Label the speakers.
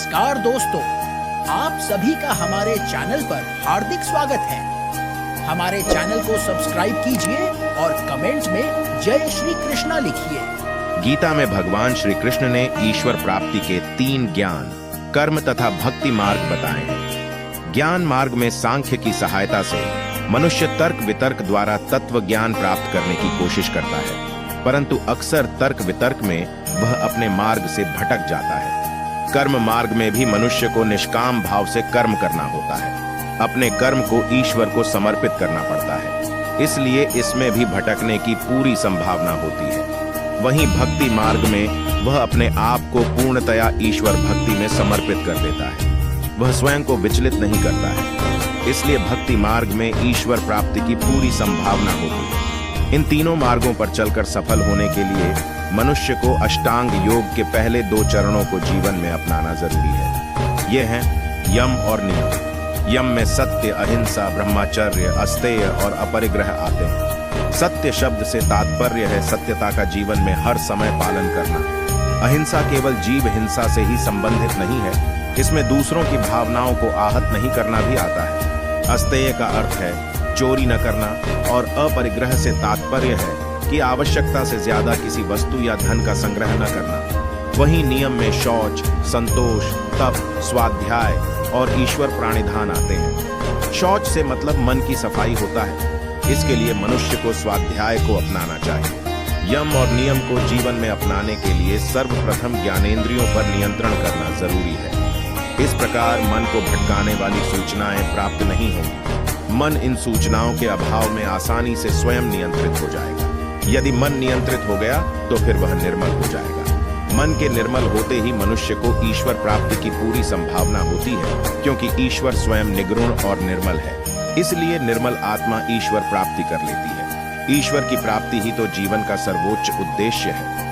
Speaker 1: नमस्कार दोस्तों, आप सभी का हमारे चैनल पर हार्दिक स्वागत है। हमारे चैनल को सब्सक्राइब कीजिए और कमेंट में जय श्री कृष्णा लिखिए।
Speaker 2: गीता में भगवान श्री कृष्ण ने ईश्वर प्राप्ति के 3 ज्ञान, कर्म तथा भक्ति मार्ग बताए हैं। ज्ञान मार्ग में सांख्य की सहायता से मनुष्य तर्क वितर्क द्वारा तत्व ज्ञान प्राप्त करने की कोशिश करता है, परंतु अक्सर तर्क वितर्क में वह अपने मार्ग से भटक जाता है। कर्म मार्ग में भी मनुष्य को निष्काम भाव से कर्म करना होता है, अपने कर्म को ईश्वर को समर्पित करना पड़ता है, इसलिए इसमें भी भटकने की पूरी संभावना होती है। वहीं भक्ति मार्ग में वह अपने आप को पूर्णतया ईश्वर भक्ति में समर्पित कर देता है, वह स्वयं को विचलित नहीं करता है, इसलिए भक्ति मार्ग में ईश्वर प्राप्ति की पूरी संभावना होती है। इन तीनों मार्गों पर चलकर सफल होने के लिए मनुष्य को अष्टांग योग के पहले 2 चरणों को जीवन में अपनाना जरूरी है। ये हैं यम और नियम। यम में सत्य, अहिंसा, ब्रह्मचर्य, अस्तेय और अपरिग्रह आते हैं। सत्य शब्द से तात्पर्य है सत्यता का जीवन में हर समय पालन करना। अहिंसा केवल जीव हिंसा से ही संबंधित नहीं है, इसमें दूसरों की भावनाओं को आहत नहीं करना भी आता है। अस्तेय का अर्थ है चोरी न करना और अपरिग्रह से तात्पर्य है कि आवश्यकता से ज्यादा किसी वस्तु या धन का संग्रह न करना। वहीं नियम में शौच, संतोष, तप, स्वाध्याय और ईश्वर प्राणिधान आते हैं। शौच से मतलब मन की सफाई होता है, इसके लिए मनुष्य को स्वाध्याय को अपनाना चाहिए। यम और नियम को जीवन में अपनाने के लिए सर्वप्रथम ज्ञानेंद्रियों पर नियंत्रण करना जरूरी है। इस प्रकार मन को भटकाने वाली सूचनाएं प्राप्त नहीं होंगी। मन इन सूचनाओं के अभाव में आसानी से स्वयं नियंत्रित हो जाएगा। यदि मन नियंत्रित हो गया तो फिर वह निर्मल हो जाएगा। मन के निर्मल होते ही मनुष्य को ईश्वर प्राप्ति की पूरी संभावना होती है, क्योंकि ईश्वर स्वयं निगुण और निर्मल है, इसलिए निर्मल आत्मा ईश्वर प्राप्ति कर लेती है। ईश्वर की प्राप्ति ही तो जीवन का सर्वोच्च उद्देश्य है।